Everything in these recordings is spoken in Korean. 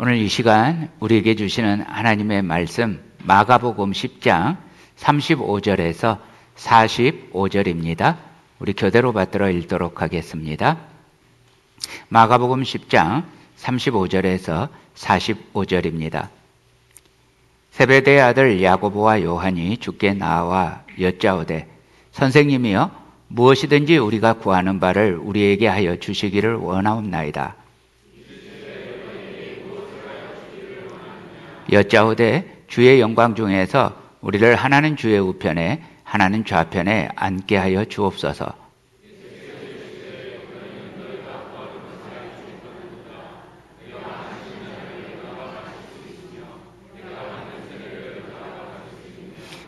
오늘 이 시간 우리에게 주시는 하나님의 말씀 마가복음 10장 35절에서 45절입니다. 우리 교대로 받들어 읽도록 하겠습니다. 마가복음 10장 35절에서 45절입니다. 세베대의 아들 야고보와 요한이 주께 나와 여짜오되 선생님이여 무엇이든지 우리가 구하는 바를 우리에게 하여 주시기를 원하옵나이다. 여짜오되 주의 영광 중에서 우리를 하나는 주의 우편에 하나는 좌편에 앉게 하여 주옵소서.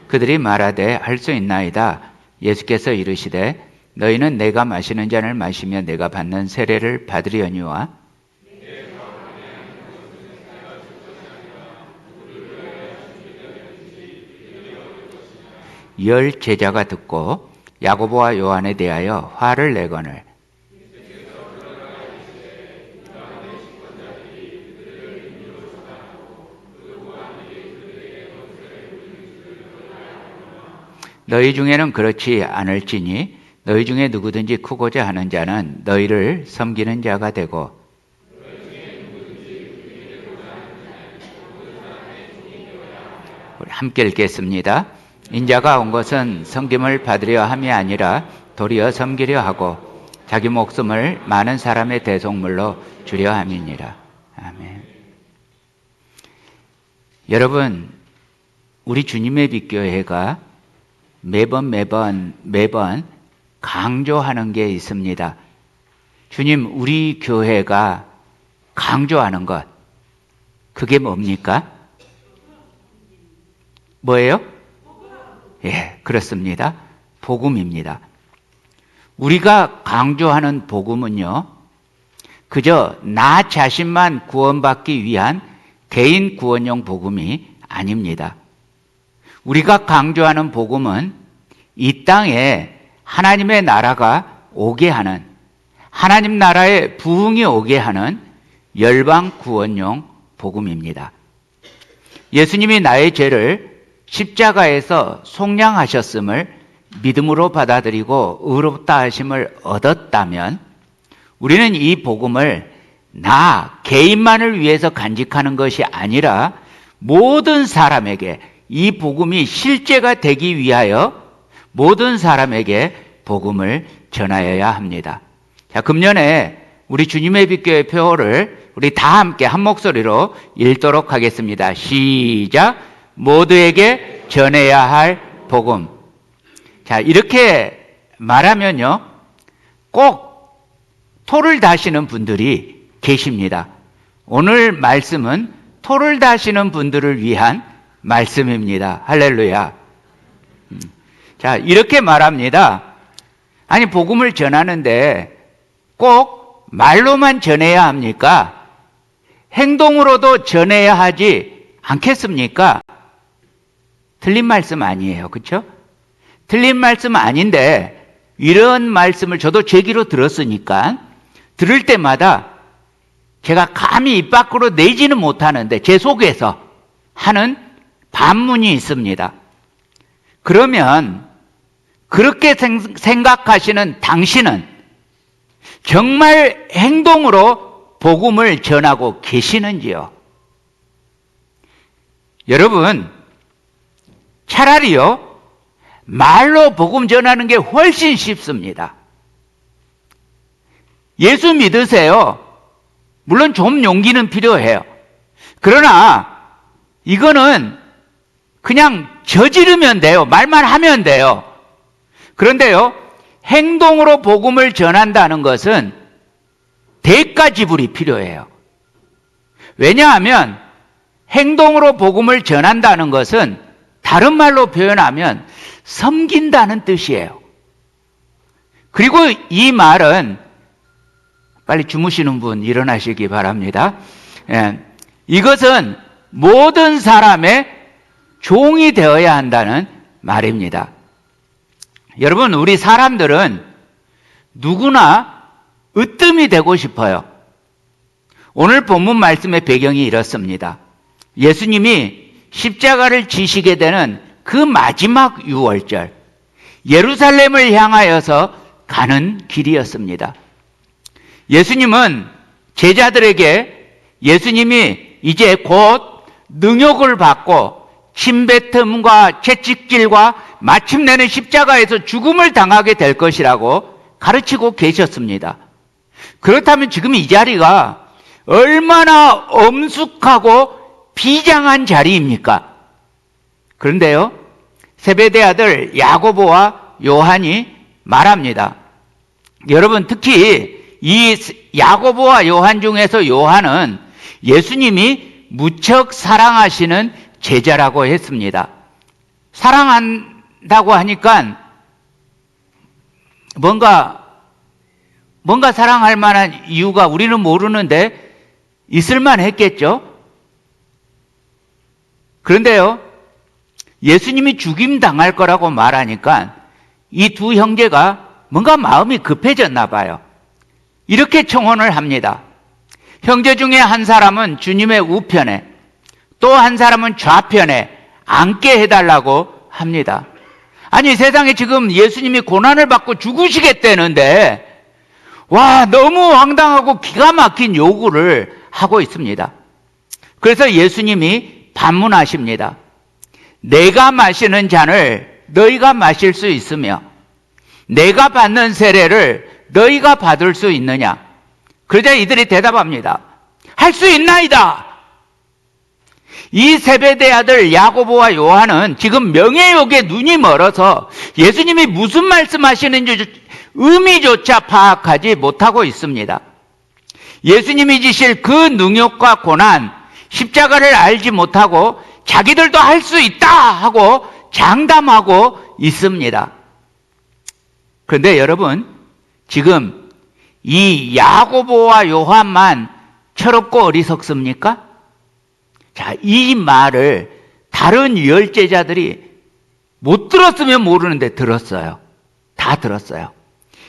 그들이 말하되 할 수 있나이다. 예수께서 이르시되 너희는 내가 마시는 잔을 마시며 내가 받는 세례를 받으려니와 열 제자가 듣고 야고보와 요한에 대하여 화를 내거늘 너희 중에는 그렇지 않을지니 너희 중에 누구든지 크고자 하는 자는 너희를 섬기는 자가 되고 우리 함께 읽겠습니다. 인자가 온 것은 섬김을 받으려 함이 아니라 도리어 섬기려 하고 자기 목숨을 많은 사람의 대속물로 주려 함이니라. 아멘. 여러분, 우리 주님의 빛교회가 매번 강조하는 게 있습니다. 주님, 우리 교회가 강조하는 것, 그게 뭡니까? 뭐예요? 예, 그렇습니다. 복음입니다. 우리가 강조하는 복음은요, 그저 나 자신만 구원받기 위한 개인 구원용 복음이 아닙니다. 우리가 강조하는 복음은 이 땅에 하나님의 나라가 오게 하는, 하나님 나라의 부흥이 오게 하는 열방 구원용 복음입니다. 예수님이 나의 죄를 십자가에서 속량하셨음을 믿음으로 받아들이고 의롭다 하심을 얻었다면 우리는 이 복음을 나 개인만을 위해서 간직하는 것이 아니라 모든 사람에게 이 복음이 실제가 되기 위하여 모든 사람에게 복음을 전하여야 합니다. 자, 금년에 우리 주님의 빛교회 표어를 우리 다 함께 한 목소리로 읽도록 하겠습니다. 시작! 모두에게 전해야 할 복음. 자, 이렇게 말하면요, 꼭 토를 다시는 분들이 계십니다. 오늘 말씀은 토를 다시는 분들을 위한 말씀입니다. 할렐루야. 자, 이렇게 말합니다. 아니, 복음을 전하는데 꼭 말로만 전해야 합니까? 행동으로도 전해야 하지 않겠습니까? 틀린 말씀 아니에요. 그렇죠? 틀린 말씀 아닌데 이런 말씀을 저도 제 귀로 들었으니까 들을 때마다 제가 감히 입 밖으로 내지는 못하는데 제 속에서 하는 반문이 있습니다. 그러면 그렇게 생각하시는 당신은 정말 행동으로 복음을 전하고 계시는지요? 여러분, 차라리요, 말로 복음 전하는 게 훨씬 쉽습니다. 예수 믿으세요. 물론 좀 용기는 필요해요. 그러나 이거는 그냥 저지르면 돼요. 말만 하면 돼요. 그런데요, 행동으로 복음을 전한다는 것은 대가 지불이 필요해요. 왜냐하면 행동으로 복음을 전한다는 것은 다른 말로 표현하면 섬긴다는 뜻이에요. 그리고 이 말은 빨리 주무시는 분 일어나시기 바랍니다. 예, 이것은 모든 사람의 종이 되어야 한다는 말입니다. 여러분, 우리 사람들은 누구나 으뜸이 되고 싶어요. 오늘 본문 말씀의 배경이 이렇습니다. 예수님이 십자가를 지시게 되는 그 마지막 유월절, 예루살렘을 향하여서 가는 길이었습니다. 예수님은 제자들에게 예수님이 이제 곧 능욕을 받고 침뱉음과 채찍질과 마침내는 십자가에서 죽음을 당하게 될 것이라고 가르치고 계셨습니다. 그렇다면 지금 이 자리가 얼마나 엄숙하고 비장한 자리입니까? 그런데요, 세베대 아들 야고보와 요한이 말합니다. 여러분, 특히 이 야고보와 요한 중에서 요한은 예수님이 무척 사랑하시는 제자라고 했습니다. 사랑한다고 하니까 뭔가 사랑할 만한 이유가 우리는 모르는데 있을만 했겠죠? 그런데요, 예수님이 죽임 당할 거라고 말하니까 이 두 형제가 뭔가 마음이 급해졌나 봐요. 이렇게 청혼을 합니다. 형제 중에 한 사람은 주님의 우편에, 또 한 사람은 좌편에 앉게 해달라고 합니다. 아니, 세상에 지금 예수님이 고난을 받고 죽으시겠다는데, 와, 너무 황당하고 기가 막힌 요구를 하고 있습니다. 그래서 예수님이 반문하십니다. 내가 마시는 잔을 너희가 마실 수 있으며 내가 받는 세례를 너희가 받을 수 있느냐? 그러자 이들이 대답합니다. 할 수 있나이다. 이 세베대 아들 야고보와 요한은 지금 명예욕에 눈이 멀어서 예수님이 무슨 말씀하시는지 의미조차 파악하지 못하고 있습니다. 예수님이 지실 그 능욕과 고난, 십자가를 알지 못하고 자기들도 할 수 있다 하고 장담하고 있습니다. 그런데 여러분, 지금 이 야고보와 요한만 철없고 어리석습니까? 자, 이 말을 다른 열제자들이 못 들었으면 모르는데 들었어요. 다 들었어요.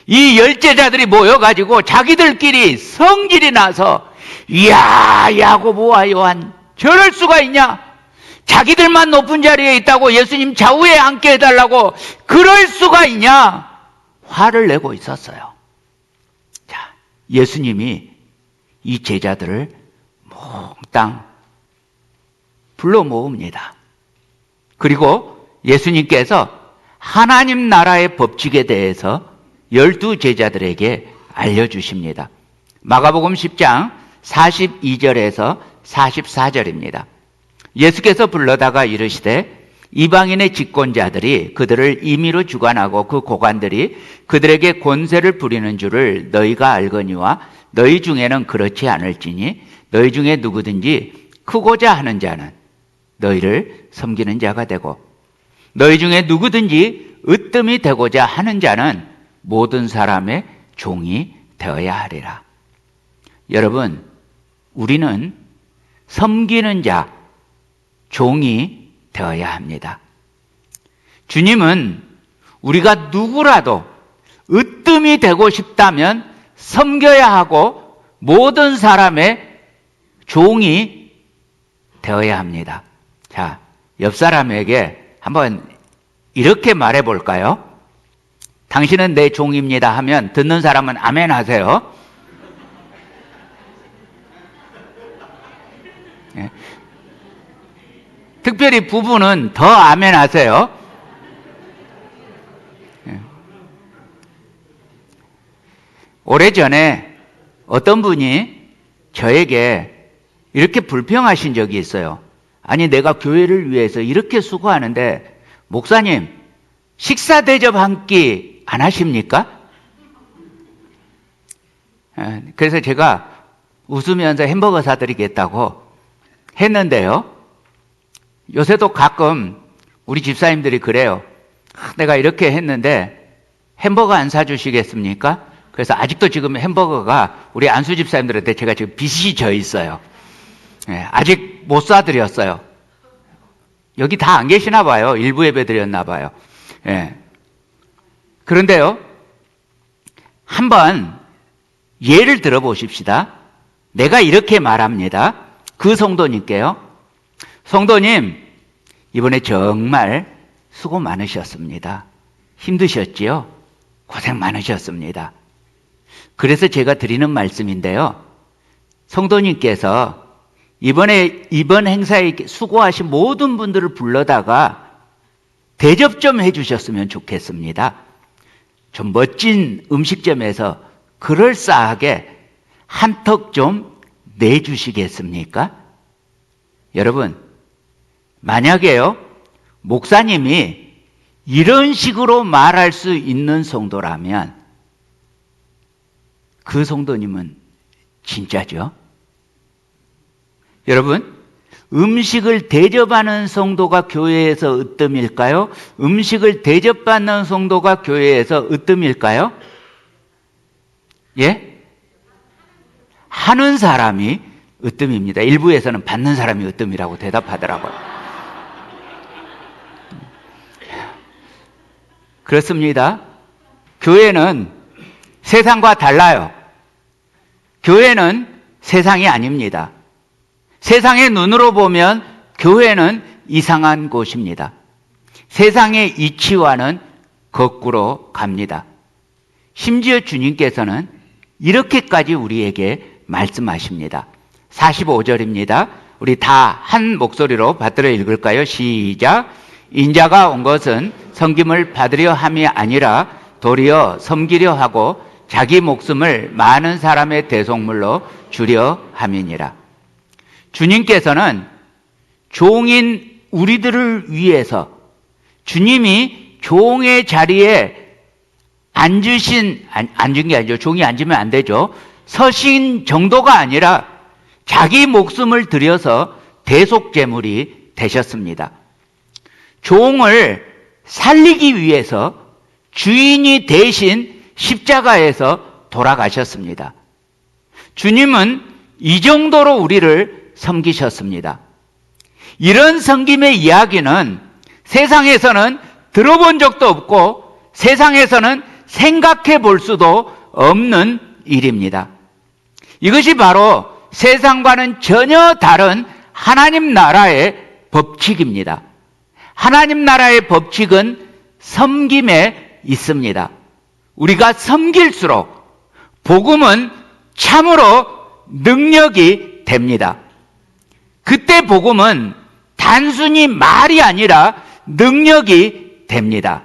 이 열제자들이 모여가지고 자기들끼리 성질이 나서, 이야, 야고보와 요한 저럴 수가 있냐? 자기들만 높은 자리에 있다고 예수님 좌우에 앉게 해달라고 그럴 수가 있냐? 화를 내고 있었어요. 자, 예수님이 이 제자들을 몽땅 불러 모읍니다. 그리고 예수님께서 하나님 나라의 법칙에 대해서 12 제자들에게 알려주십니다. 마가복음 10장 42절에서 44절입니다. 예수께서 불러다가 이르시되 이방인의 집권자들이 그들을 임의로 주관하고 그 고관들이 그들에게 권세를 부리는 줄을 너희가 알거니와 너희 중에는 그렇지 않을지니 너희 중에 누구든지 크고자 하는 자는 너희를 섬기는 자가 되고 너희 중에 누구든지 으뜸이 되고자 하는 자는 모든 사람의 종이 되어야 하리라. 여러분, 우리는 섬기는 자, 종이 되어야 합니다. 주님은 우리가 누구라도 으뜸이 되고 싶다면 섬겨야 하고 모든 사람의 종이 되어야 합니다. 자, 옆 사람에게 한번 이렇게 말해 볼까요? 당신은 내 종입니다 하면 듣는 사람은 아멘 하세요. 예. 특별히 부부는 더 아멘 하세요. 예. 오래전에 어떤 분이 저에게 이렇게 불평하신 적이 있어요. 아니, 내가 교회를 위해서 이렇게 수고하는데 목사님, 식사 대접 한 끼 안 하십니까? 그래서 제가 웃으면서 햄버거 사드리겠다고 했는데요. 요새도 가끔 우리 집사님들이 그래요. 내가 이렇게 했는데 햄버거 안 사주시겠습니까? 그래서 아직도 지금 햄버거가 우리 안수 집사님들한테 제가 지금 빚이 져 있어요. 아직 못 사드렸어요. 여기 다 안 계시나 봐요. 일부 예배 드렸나 봐요. 그런데요, 한번 예를 들어 보십시다. 내가 이렇게 말합니다. 그 성도님께요. 성도님, 이번에 정말 수고 많으셨습니다. 힘드셨지요? 고생 많으셨습니다. 그래서 제가 드리는 말씀인데요. 성도님께서 이번 행사에 수고하신 모든 분들을 불러다가 대접 좀 해주셨으면 좋겠습니다. 좀 멋진 음식점에서 그럴싸하게 한턱 좀 내주시겠습니까? 여러분, 만약에요, 목사님이 이런 식으로 말할 수 있는 성도라면 그 성도님은 진짜죠? 여러분, 음식을 대접하는 성도가 교회에서 으뜸일까요? 음식을 대접받는 성도가 교회에서 으뜸일까요? 예? 하는 사람이 으뜸입니다. 일부에서는 받는 사람이 으뜸이라고 대답하더라고요. 그렇습니다. 교회는 세상과 달라요. 교회는 세상이 아닙니다. 세상의 눈으로 보면 교회는 이상한 곳입니다. 세상의 이치와는 거꾸로 갑니다. 심지어 주님께서는 이렇게까지 우리에게 말씀하십니다. 45절입니다. 우리 다 한 목소리로 받들어 읽을까요? 시작. 인자가 온 것은 섬김을 받으려 함이 아니라 도리어 섬기려 하고 자기 목숨을 많은 사람의 대속물로 주려 함이니라. 주님께서는 종인 우리들을 위해서 주님이 종의 자리에 앉은 게 아니죠. 종이 앉으면 안 되죠. 서신 정도가 아니라 자기 목숨을 들여서 대속제물이 되셨습니다. 종을 살리기 위해서 주인이 대신 십자가에서 돌아가셨습니다. 주님은 이 정도로 우리를 섬기셨습니다. 이런 섬김의 이야기는 세상에서는 들어본 적도 없고 세상에서는 생각해 볼 수도 없는 일입니다. 이것이 바로 세상과는 전혀 다른 하나님 나라의 법칙입니다. 하나님 나라의 법칙은 섬김에 있습니다. 우리가 섬길수록 복음은 참으로 능력이 됩니다. 그때 복음은 단순히 말이 아니라 능력이 됩니다.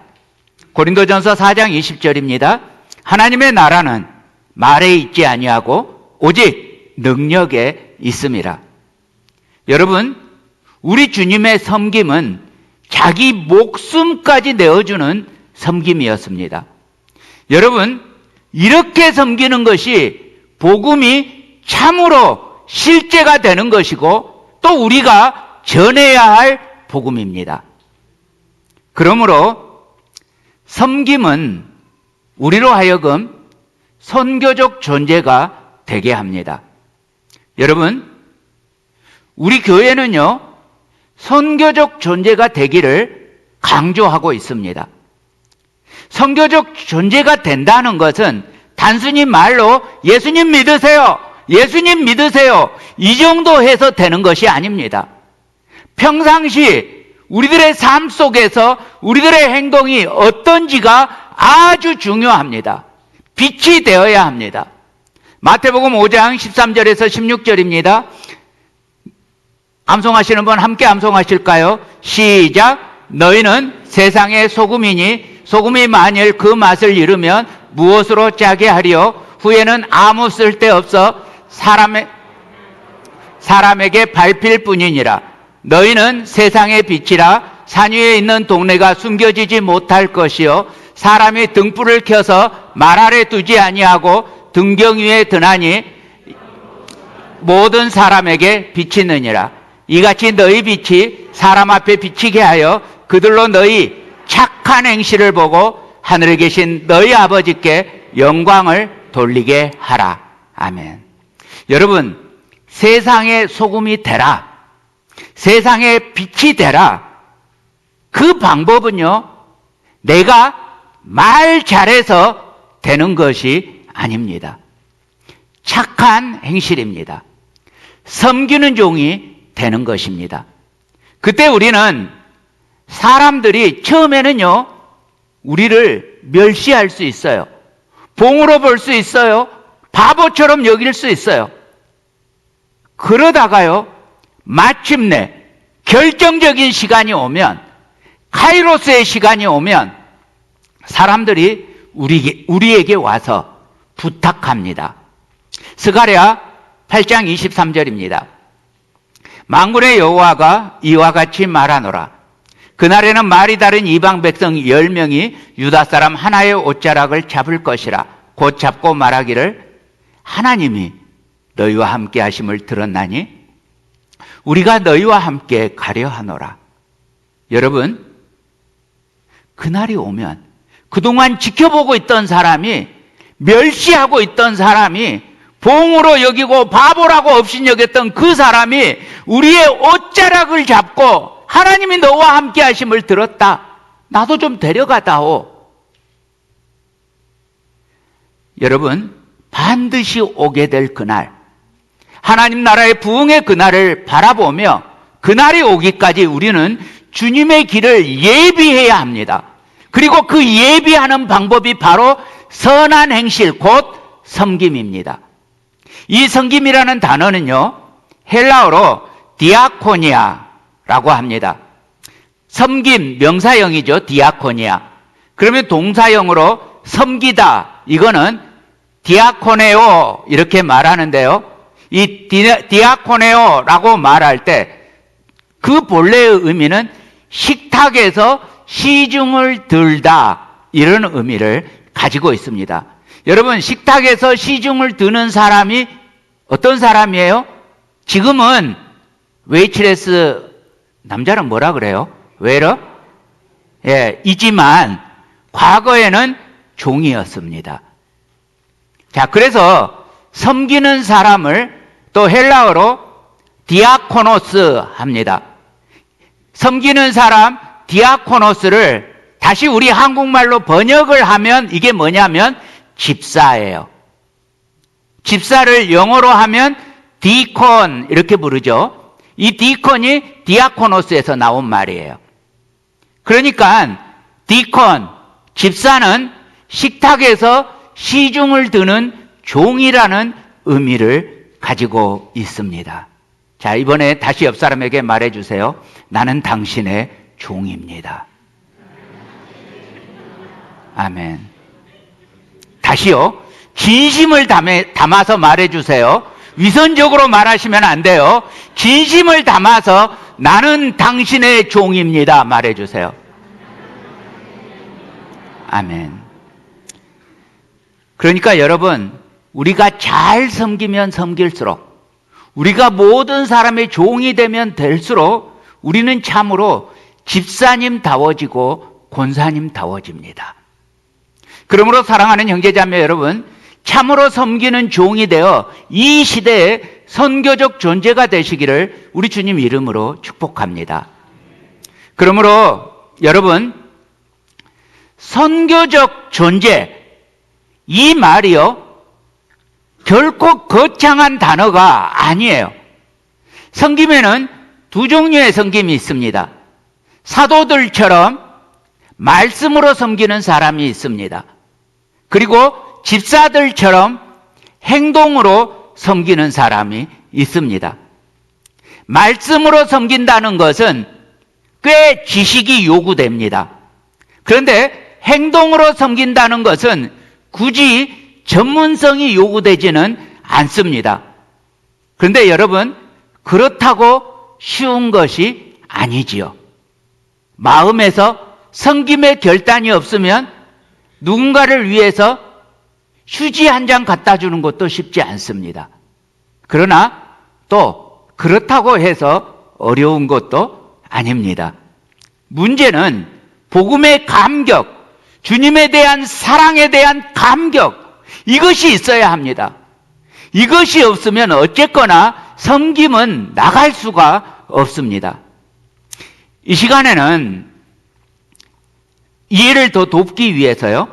고린도전서 4장 20절입니다. 하나님의 나라는 말에 있지 아니하고 오직 능력에 있음이라. 여러분, 우리 주님의 섬김은 자기 목숨까지 내어주는 섬김이었습니다. 여러분, 이렇게 섬기는 것이 복음이 참으로 실제가 되는 것이고 또 우리가 전해야 할 복음입니다. 그러므로 섬김은 우리로 하여금 선교적 존재가 되게 합니다. 여러분, 우리 교회는요, 선교적 존재가 되기를 강조하고 있습니다. 선교적 존재가 된다는 것은 단순히 말로 예수님 믿으세요, 예수님 믿으세요, 이 정도 해서 되는 것이 아닙니다. 평상시 우리들의 삶 속에서 우리들의 행동이 어떤지가 아주 중요합니다. 빛이 되어야 합니다. 마태복음 5장 13절에서 16절입니다. 암송하시는 분 함께 암송하실까요? 시작. 너희는 세상의 소금이니 소금이 만일 그 맛을 잃으면 무엇으로 짜게 하리요? 후에는 아무 쓸데없어 사람에게 밟힐 뿐이니라. 너희는 세상의 빛이라. 산 위에 있는 동네가 숨겨지지 못할 것이요 사람이 등불을 켜서 말 아래 두지 아니하고 등경 위에 드나니 모든 사람에게 비치느니라. 이같이 너희 빛이 사람 앞에 비치게 하여 그들로 너희 착한 행실을 보고 하늘에 계신 너희 아버지께 영광을 돌리게 하라. 아멘. 여러분, 세상의 소금이 되라, 세상의 빛이 되라. 그 방법은요, 내가 말 잘해서 되는 것이 아닙니다. 착한 행실입니다. 섬기는 종이 되는 것입니다. 그때 우리는 사람들이 처음에는요, 우리를 멸시할 수 있어요. 봉으로 볼 수 있어요. 바보처럼 여길 수 있어요. 그러다가요, 마침내 결정적인 시간이 오면, 카이로스의 시간이 오면 사람들이 우리에게 와서 부탁합니다. 스가랴 8장 23절입니다. 만군의 여호와가 이와 같이 말하노라. 그날에는 말이 다른 이방 백성 10명이 유다 사람 하나의 옷자락을 잡을 것이라. 곧 잡고 말하기를 하나님이 너희와 함께 하심을 들었나니 우리가 너희와 함께 가려 하노라. 여러분, 그날이 오면 그동안 지켜보고 있던 사람이, 멸시하고 있던 사람이, 봉으로 여기고 바보라고 업신여겼던 그 사람이 우리의 옷자락을 잡고 하나님이 너와 함께 하심을 들었다. 나도 좀 데려가다오. 여러분, 반드시 오게 될 그날, 하나님 나라의 부흥의 그날을 바라보며 그날이 오기까지 우리는 주님의 길을 예비해야 합니다. 그리고 그 예비하는 방법이 바로 선한 행실, 곧 섬김입니다. 이 섬김이라는 단어는요, 헬라어로 디아코니아라고 합니다. 섬김, 명사형이죠. 디아코니아. 그러면 동사형으로 섬기다, 이거는 디아코네오 이렇게 말하는데요. 이 디아코네오라고 말할 때 그 본래의 의미는 식탁에서 시중을 들다, 이런 의미를 가지고 있습니다. 여러분, 식탁에서 시중을 드는 사람이 어떤 사람이에요? 지금은 웨이트레스, 남자는 뭐라 그래요? 웨이터? 예, 이지만 과거에는 종이었습니다. 자, 그래서 섬기는 사람을 또 헬라어로 디아코노스 합니다. 섬기는 사람, 디아코노스를 다시 우리 한국말로 번역을 하면 이게 뭐냐면 집사예요. 집사를 영어로 하면 디콘 이렇게 부르죠. 이 디콘이 디아코노스에서 나온 말이에요. 그러니까 디콘, 집사는 식탁에서 시중을 드는 종이라는 의미를 가지고 있습니다. 자, 이번에 다시 옆 사람에게 말해주세요. 나는 당신의 종입니다. 아멘. 다시요. 진심을 담아서 말해주세요. 위선적으로 말하시면 안 돼요. 진심을 담아서 나는 당신의 종입니다. 말해주세요. 아멘. 그러니까 여러분, 우리가 잘 섬기면 섬길수록, 우리가 모든 사람의 종이 되면 될수록 우리는 참으로 집사님다워지고 권사님다워집니다. 그러므로 사랑하는 형제자매 여러분, 참으로 섬기는 종이 되어 이 시대에 선교적 존재가 되시기를 우리 주님 이름으로 축복합니다. 그러므로 여러분, 선교적 존재, 이 말이요, 결코 거창한 단어가 아니에요. 섬김에는 두 종류의 섬김이 있습니다. 사도들처럼 말씀으로 섬기는 사람이 있습니다. 그리고 집사들처럼 행동으로 섬기는 사람이 있습니다. 말씀으로 섬긴다는 것은 꽤 지식이 요구됩니다. 그런데 행동으로 섬긴다는 것은 굳이 전문성이 요구되지는 않습니다. 그런데 여러분, 그렇다고 쉬운 것이 아니지요. 마음에서 섬김의 결단이 없으면 누군가를 위해서 휴지 한 장 갖다 주는 것도 쉽지 않습니다. 그러나 또 그렇다고 해서 어려운 것도 아닙니다. 문제는 복음의 감격, 주님에 대한 사랑에 대한 감격, 이것이 있어야 합니다. 이것이 없으면 어쨌거나 섬김은 나갈 수가 없습니다. 이 시간에는 이해를 더 돕기 위해서요,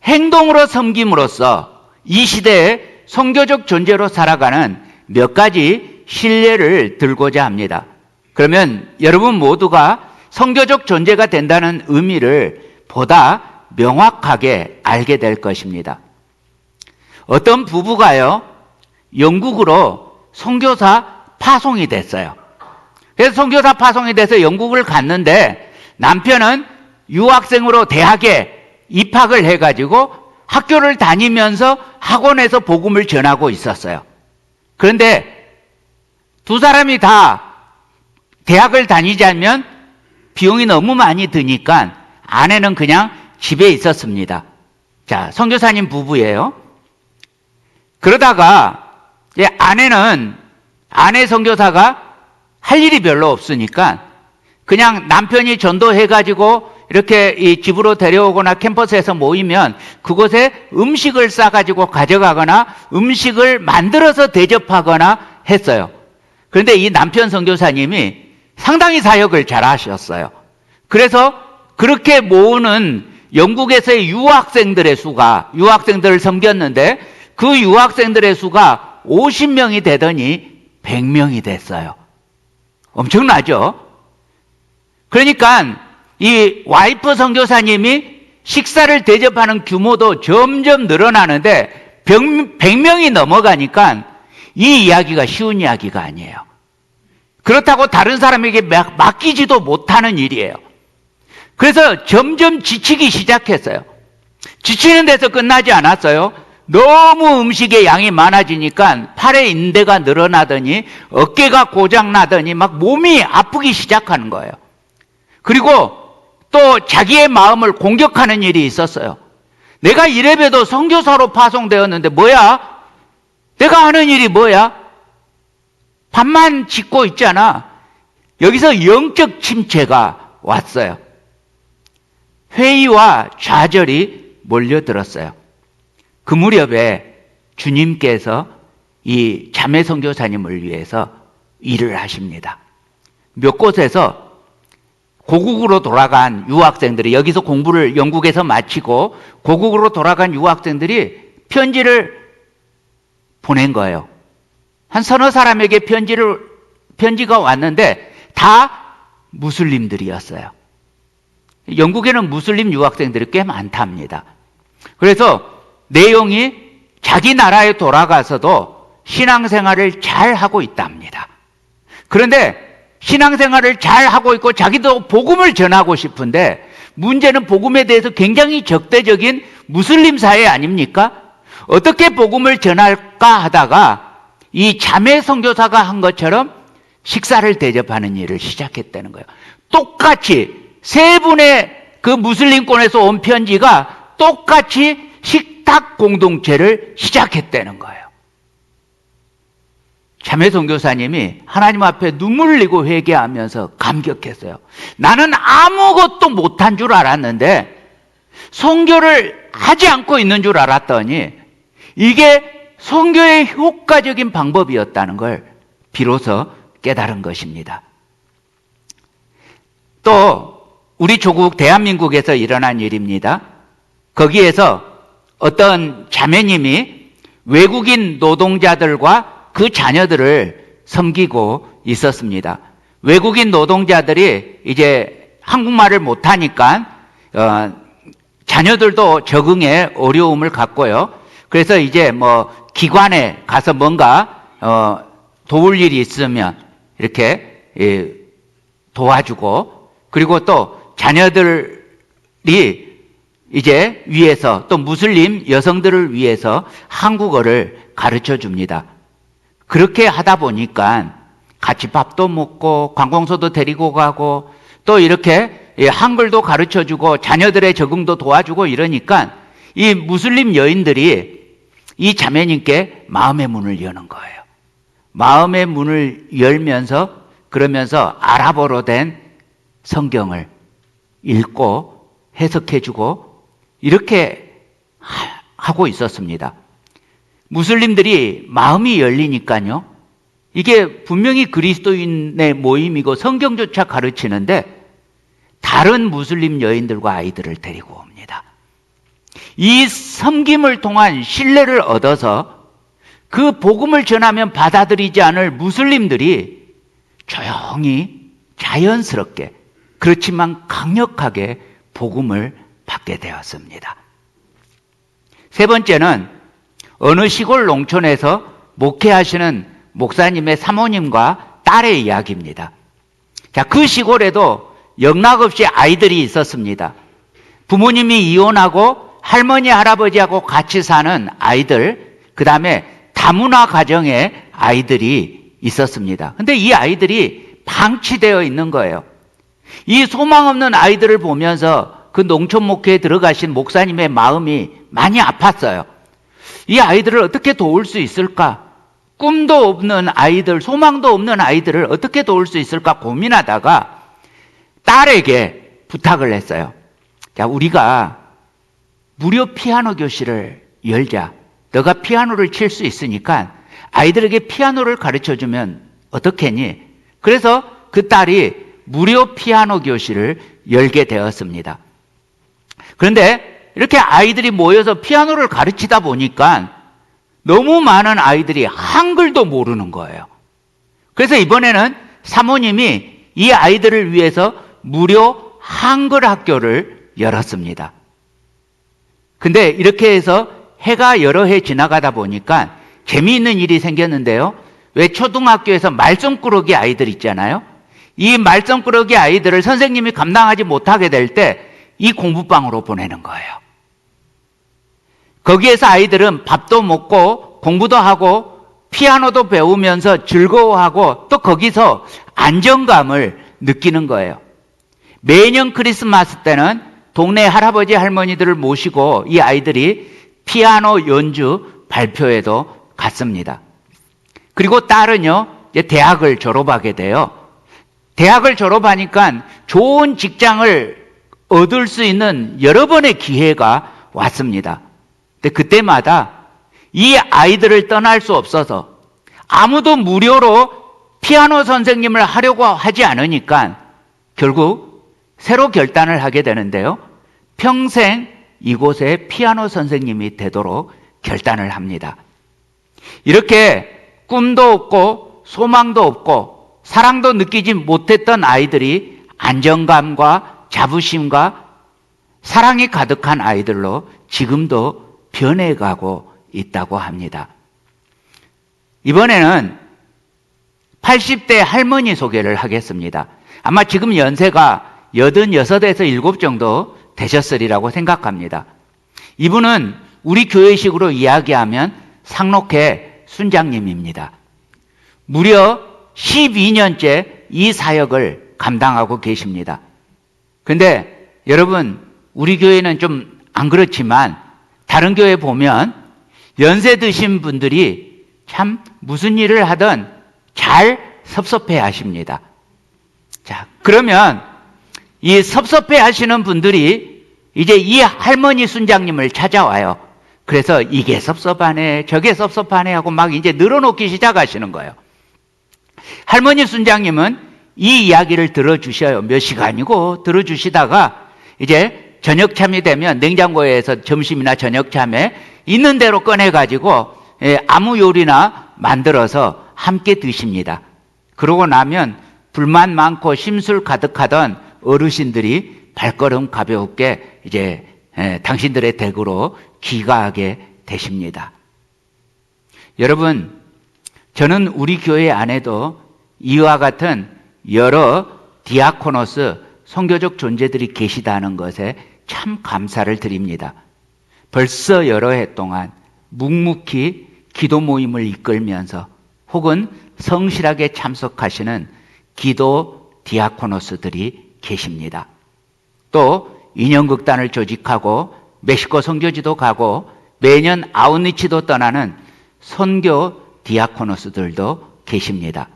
행동으로 섬김으로써 이 시대에 선교적 존재로 살아가는 몇 가지 신뢰를 들고자 합니다. 그러면 여러분 모두가 선교적 존재가 된다는 의미를 보다 명확하게 알게 될 것입니다. 어떤 부부가요, 영국으로 선교사 파송이 됐어요. 그래서 선교사 파송이 돼서 영국을 갔는데 남편은 유학생으로 대학에 입학을 해가지고 학교를 다니면서 학원에서 복음을 전하고 있었어요. 그런데 두 사람이 다 대학을 다니자면 비용이 너무 많이 드니까 아내는 그냥 집에 있었습니다. 자, 선교사님 부부예요. 그러다가 이제 아내 선교사가 할 일이 별로 없으니까 그냥 남편이 전도해가지고 이렇게 이 집으로 데려오거나 캠퍼스에서 모이면 그곳에 음식을 싸가지고 가져가거나 음식을 만들어서 대접하거나 했어요. 그런데 이 남편 선교사님이 상당히 사역을 잘 하셨어요. 그래서 그렇게 모으는 영국에서의 유학생들의 수가, 유학생들을 섬겼는데 그 유학생들의 수가 50명이 되더니 100명이 됐어요. 엄청나죠? 그러니까 이 와이프 선교사님이 식사를 대접하는 규모도 점점 늘어나는데 100명이 넘어가니까 이 이야기가 쉬운 이야기가 아니에요. 그렇다고 다른 사람에게 맡기지도 못하는 일이에요. 그래서 점점 지치기 시작했어요. 지치는 데서 끝나지 않았어요. 너무 음식의 양이 많아지니까 팔의 인대가 늘어나더니 어깨가 고장나더니 막 몸이 아프기 시작하는 거예요. 그리고 또 자기의 마음을 공격하는 일이 있었어요. 내가 이래봬도 선교사로 파송되었는데 뭐야? 내가 하는 일이 뭐야? 밥만 짓고 있잖아. 여기서 영적 침체가 왔어요. 회의와 좌절이 몰려들었어요. 그 무렵에 주님께서 이 자매 선교사님을 위해서 일을 하십니다. 몇 곳에서 고국으로 돌아간 유학생들이, 여기서 공부를 영국에서 마치고 고국으로 돌아간 유학생들이 편지를 보낸 거예요. 한 서너 사람에게 편지가 왔는데 다 무슬림들이었어요. 영국에는 무슬림 유학생들이 꽤 많답니다. 그래서 내용이 자기 나라에 돌아가서도 신앙생활을 잘 하고 있답니다. 그런데 신앙생활을 잘 하고 있고 자기도 복음을 전하고 싶은데 문제는 복음에 대해서 굉장히 적대적인 무슬림 사회 아닙니까? 어떻게 복음을 전할까 하다가 이 자매 선교사가 한 것처럼 식사를 대접하는 일을 시작했다는 거예요. 똑같이 세 분의 그 무슬림권에서 온 편지가 똑같이 식탁 공동체를 시작했다는 거예요. 자매 선교사님이 하나님 앞에 눈물 흘리고 회개하면서 감격했어요. 나는 아무것도 못한 줄 알았는데 선교를 하지 않고 있는 줄 알았더니 이게 선교의 효과적인 방법이었다는 걸 비로소 깨달은 것입니다. 또 우리 조국 대한민국에서 일어난 일입니다. 거기에서 어떤 자매님이 외국인 노동자들과 그 자녀들을 섬기고 있었습니다. 외국인 노동자들이 이제 한국말을 못하니까 자녀들도 적응에 어려움을 갖고요. 그래서 이제 뭐 기관에 가서 뭔가 도울 일이 있으면 이렇게 도와주고, 그리고 또 자녀들이 이제 위해서 또 무슬림 여성들을 위해서 한국어를 가르쳐 줍니다. 그렇게 하다 보니까 같이 밥도 먹고 관공서도 데리고 가고 또 이렇게 한글도 가르쳐 주고 자녀들의 적응도 도와주고 이러니까 이 무슬림 여인들이 이 자매님께 마음의 문을 여는 거예요. 마음의 문을 열면서 그러면서 아랍어로 된 성경을 읽고 해석해 주고 이렇게 하고 있었습니다. 무슬림들이 마음이 열리니까요. 이게 분명히 그리스도인의 모임이고 성경조차 가르치는데 다른 무슬림 여인들과 아이들을 데리고 옵니다. 이 섬김을 통한 신뢰를 얻어서 그 복음을 전하면 받아들이지 않을 무슬림들이 조용히 자연스럽게 그렇지만 강력하게 복음을 받게 되었습니다. 세 번째는 어느 시골 농촌에서 목회하시는 목사님의 사모님과 딸의 이야기입니다. 자, 그 시골에도 영락없이 아이들이 있었습니다. 부모님이 이혼하고 할머니, 할아버지하고 같이 사는 아이들, 그 다음에 다문화 가정의 아이들이 있었습니다. 근데 이 아이들이 방치되어 있는 거예요. 이 소망 없는 아이들을 보면서 그 농촌 목회에 들어가신 목사님의 마음이 많이 아팠어요. 이 아이들을 어떻게 도울 수 있을까? 꿈도 없는 아이들, 소망도 없는 아이들을 어떻게 도울 수 있을까 고민하다가 딸에게 부탁을 했어요. 자, 우리가 무료 피아노 교실을 열자. 너가 피아노를 칠 수 있으니까 아이들에게 피아노를 가르쳐주면 어떻겠니? 그래서 그 딸이 무료 피아노 교실을 열게 되었습니다. 그런데 이렇게 아이들이 모여서 피아노를 가르치다 보니까 너무 많은 아이들이 한글도 모르는 거예요. 그래서 이번에는 사모님이 이 아이들을 위해서 무료 한글 학교를 열었습니다. 근데 이렇게 해서 해가 여러 해 지나가다 보니까 재미있는 일이 생겼는데요. 왜 초등학교에서 말썽꾸러기 아이들 있잖아요. 이 말썽꾸러기 아이들을 선생님이 감당하지 못하게 될 때 이 공부방으로 보내는 거예요. 거기에서 아이들은 밥도 먹고 공부도 하고 피아노도 배우면서 즐거워하고 또 거기서 안정감을 느끼는 거예요. 매년 크리스마스 때는 동네 할아버지 할머니들을 모시고 이 아이들이 피아노 연주 발표회도 갔습니다. 그리고 딸은요, 이제 대학을 졸업하게 돼요. 대학을 졸업하니까 좋은 직장을 얻을 수 있는 여러 번의 기회가 왔습니다. 근데 그때마다 이 아이들을 떠날 수 없어서 아무도 무료로 피아노 선생님을 하려고 하지 않으니까 결국 새로 결단을 하게 되는데요. 평생 이곳에 피아노 선생님이 되도록 결단을 합니다. 이렇게 꿈도 없고 소망도 없고 사랑도 느끼지 못했던 아이들이 안정감과 자부심과 사랑이 가득한 아이들로 지금도 변해가고 있다고 합니다. 이번에는 80대 할머니 소개를 하겠습니다. 아마 지금 연세가 86에서 7 정도 되셨으리라고 생각합니다. 이분은 우리 교회식으로 이야기하면 상록회 순장님입니다. 무려 12년째 이 사역을 감당하고 계십니다. 근데 여러분, 우리 교회는 좀 안 그렇지만 다른 교회 보면 연세 드신 분들이 참 무슨 일을 하든 잘 섭섭해 하십니다. 자, 그러면 이 섭섭해 하시는 분들이 이제 이 할머니 순장님을 찾아와요. 그래서 이게 섭섭하네, 저게 섭섭하네 하고 막 이제 늘어놓기 시작하시는 거예요. 할머니 순장님은 이 이야기를 들어주셔요. 몇 시간이고 들어주시다가 이제 저녁참이 되면 냉장고에서 점심이나 저녁참에 있는 대로 꺼내가지고 아무 요리나 만들어서 함께 드십니다. 그러고 나면 불만 많고 심술 가득하던 어르신들이 발걸음 가볍게 이제 당신들의 댁으로 귀가하게 되십니다. 여러분, 저는 우리 교회 안에도 이와 같은 여러 디아코노스, 선교적 존재들이 계시다는 것에 참 감사를 드립니다. 벌써 여러 해 동안 묵묵히 기도 모임을 이끌면서 혹은 성실하게 참석하시는 기도 디아코노스들이 계십니다. 또 인형극단을 조직하고 멕시코 선교지도 가고 매년 아웃리치도 떠나는 선교 디아코노스들도 계십니다.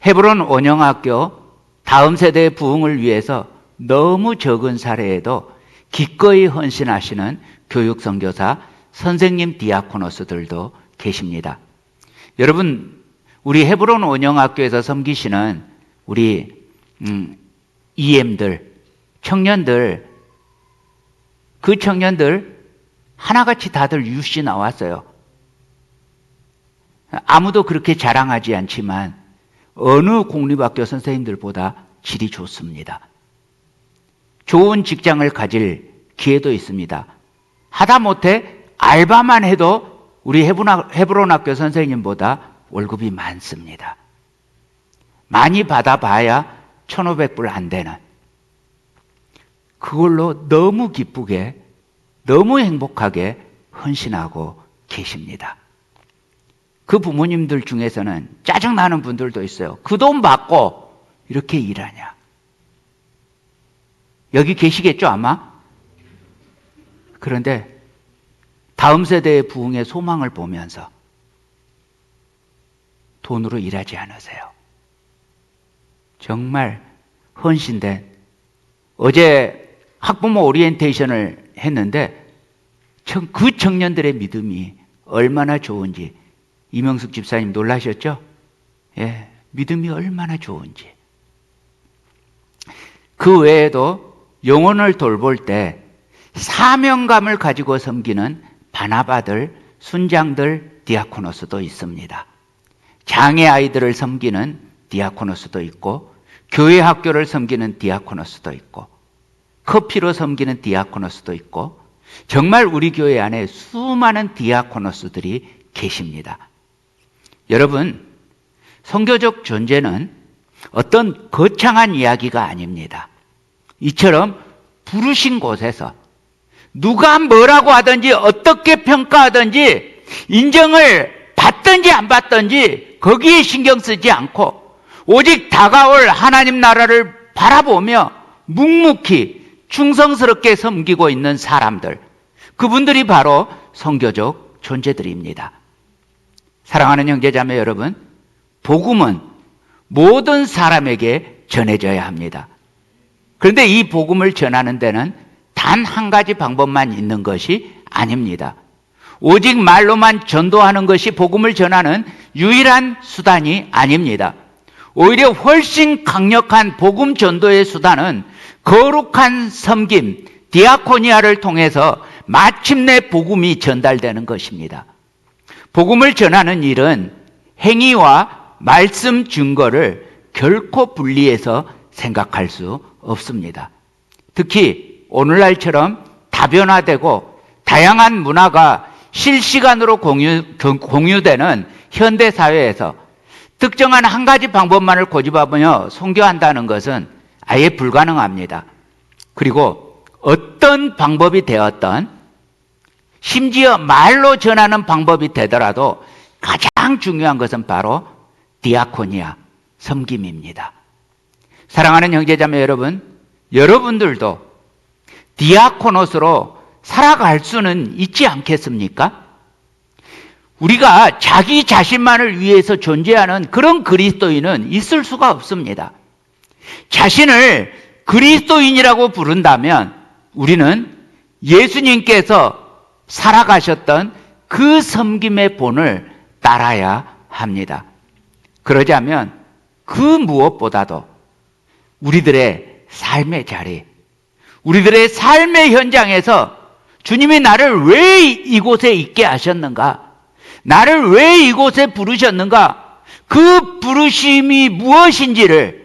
헤브론 원영학교 다음 세대의 부흥을 위해서 너무 적은 사례에도 기꺼이 헌신하시는 교육선교사 선생님 디아코노스들도 계십니다. 여러분, 우리 헤브론 원영학교에서 섬기시는 우리 EM들, 청년들, 그 청년들 하나같이 다들 UC 나왔어요. 아무도 그렇게 자랑하지 않지만 어느 공립학교 선생님들보다 질이 좋습니다. 좋은 직장을 가질 기회도 있습니다. 하다못해 알바만 해도 우리 헤브론 학교 선생님보다 월급이 많습니다. 많이 받아봐야 1,500불 안 되는. 그걸로 너무 기쁘게, 너무 행복하게 헌신하고 계십니다. 그 부모님들 중에서는 짜증나는 분들도 있어요. 그 돈 받고 이렇게 일하냐. 여기 계시겠죠, 아마? 그런데 다음 세대의 부흥의 소망을 보면서 돈으로 일하지 않으세요. 정말 헌신된, 어제 학부모 오리엔테이션을 했는데 그 청년들의 믿음이 얼마나 좋은지 이명숙 집사님 놀라셨죠? 예, 믿음이 얼마나 좋은지. 그 외에도 영혼을 돌볼 때 사명감을 가지고 섬기는 바나바들, 순장들, 디아코노스도 있습니다. 장애 아이들을 섬기는 디아코노스도 있고, 교회 학교를 섬기는 디아코노스도 있고, 커피로 섬기는 디아코노스도 있고, 정말 우리 교회 안에 수많은 디아코노스들이 계십니다. 여러분, 선교적 존재는 어떤 거창한 이야기가 아닙니다. 이처럼 부르신 곳에서 누가 뭐라고 하든지 어떻게 평가하든지 인정을 받든지 안 받든지 거기에 신경 쓰지 않고 오직 다가올 하나님 나라를 바라보며 묵묵히 충성스럽게 섬기고 있는 사람들, 그분들이 바로 선교적 존재들입니다. 사랑하는 형제자매 여러분, 복음은 모든 사람에게 전해져야 합니다. 그런데 이 복음을 전하는 데는 단 한 가지 방법만 있는 것이 아닙니다. 오직 말로만 전도하는 것이 복음을 전하는 유일한 수단이 아닙니다. 오히려 훨씬 강력한 복음 전도의 수단은 거룩한 섬김, 디아코니아를 통해서 마침내 복음이 전달되는 것입니다. 복음을 전하는 일은 행위와 말씀 증거를 결코 분리해서 생각할 수 없습니다. 특히 오늘날처럼 다변화되고 다양한 문화가 실시간으로 공유되는 현대사회에서 특정한 한 가지 방법만을 고집하며 선교한다는 것은 아예 불가능합니다. 그리고 어떤 방법이 되었던, 심지어 말로 전하는 방법이 되더라도 가장 중요한 것은 바로 디아코니아, 섬김입니다. 사랑하는 형제자매 여러분, 여러분들도 디아코노스로 살아갈 수는 있지 않겠습니까? 우리가 자기 자신만을 위해서 존재하는 그런 그리스도인은 있을 수가 없습니다. 자신을 그리스도인이라고 부른다면 우리는 예수님께서 살아가셨던 그 섬김의 본을 따라야 합니다. 그러자면 그 무엇보다도 우리들의 삶의 자리, 우리들의 삶의 현장에서 주님이 나를 왜 이곳에 있게 하셨는가? 나를 왜 이곳에 부르셨는가? 그 부르심이 무엇인지를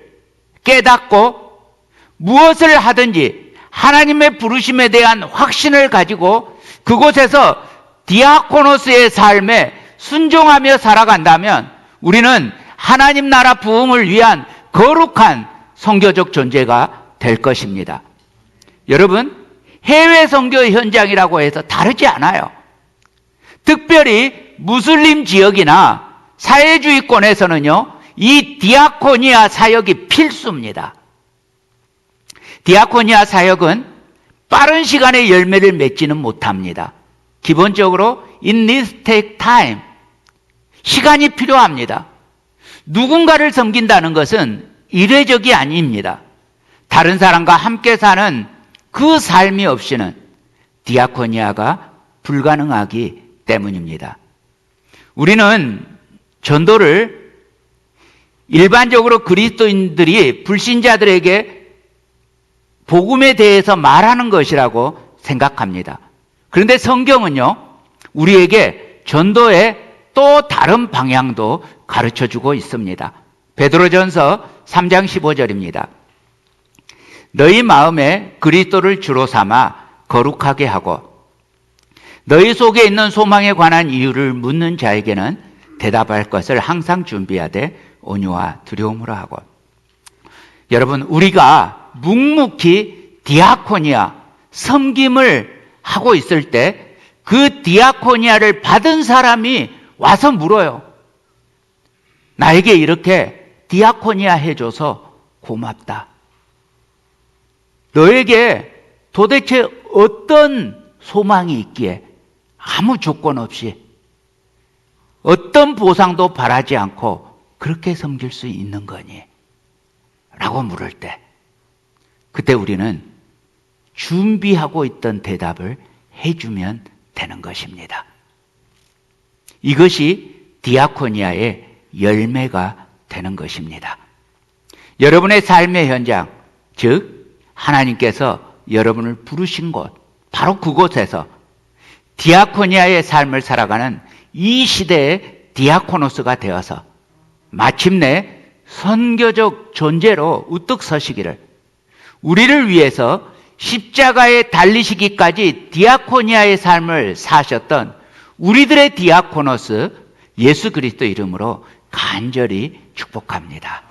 깨닫고 무엇을 하든지 하나님의 부르심에 대한 확신을 가지고 그곳에서 디아코노스의 삶에 순종하며 살아간다면 우리는 하나님 나라 부흥을 위한 거룩한 선교적 존재가 될 것입니다. 여러분, 해외 선교 현장이라고 해서 다르지 않아요. 특별히 무슬림 지역이나 사회주의권에서는요, 이 디아코니아 사역이 필수입니다. 디아코니아 사역은 빠른 시간에 열매를 맺지는 못합니다. 기본적으로 it needs take time. 시간이 필요합니다. 누군가를 섬긴다는 것은 일회적이 아닙니다. 다른 사람과 함께 사는 그 삶이 없이는 디아코니아가 불가능하기 때문입니다. 우리는 전도를 일반적으로 그리스도인들이 불신자들에게 복음에 대해서 말하는 것이라고 생각합니다. 그런데 성경은요, 우리에게 전도의 또 다른 방향도 가르쳐주고 있습니다. 베드로전서 3장 15절입니다. 너희 마음에 그리스도를 주로 삼아 거룩하게 하고 너희 속에 있는 소망에 관한 이유를 묻는 자에게는 대답할 것을 항상 준비하되 온유와 두려움으로 하고. 여러분, 우리가 묵묵히 디아코니아, 섬김을 하고 있을 때 그 디아코니아를 받은 사람이 와서 물어요. 나에게 이렇게 디아코니아 해줘서 고맙다. 너에게 도대체 어떤 소망이 있기에 아무 조건 없이 어떤 보상도 바라지 않고 그렇게 섬길 수 있는 거니? 라고 물을 때 그때 우리는 준비하고 있던 대답을 해주면 되는 것입니다. 이것이 디아코니아의 열매가 되는 것입니다. 여러분의 삶의 현장, 즉 하나님께서 여러분을 부르신 곳, 바로 그곳에서 디아코니아의 삶을 살아가는 이 시대의 디아코노스가 되어서 마침내 선교적 존재로 우뚝 서시기를, 우리를 위해서 십자가에 달리시기까지 디아코니아의 삶을 사셨던 우리들의 디아코노스 예수 그리스도 이름으로 간절히 축복합니다.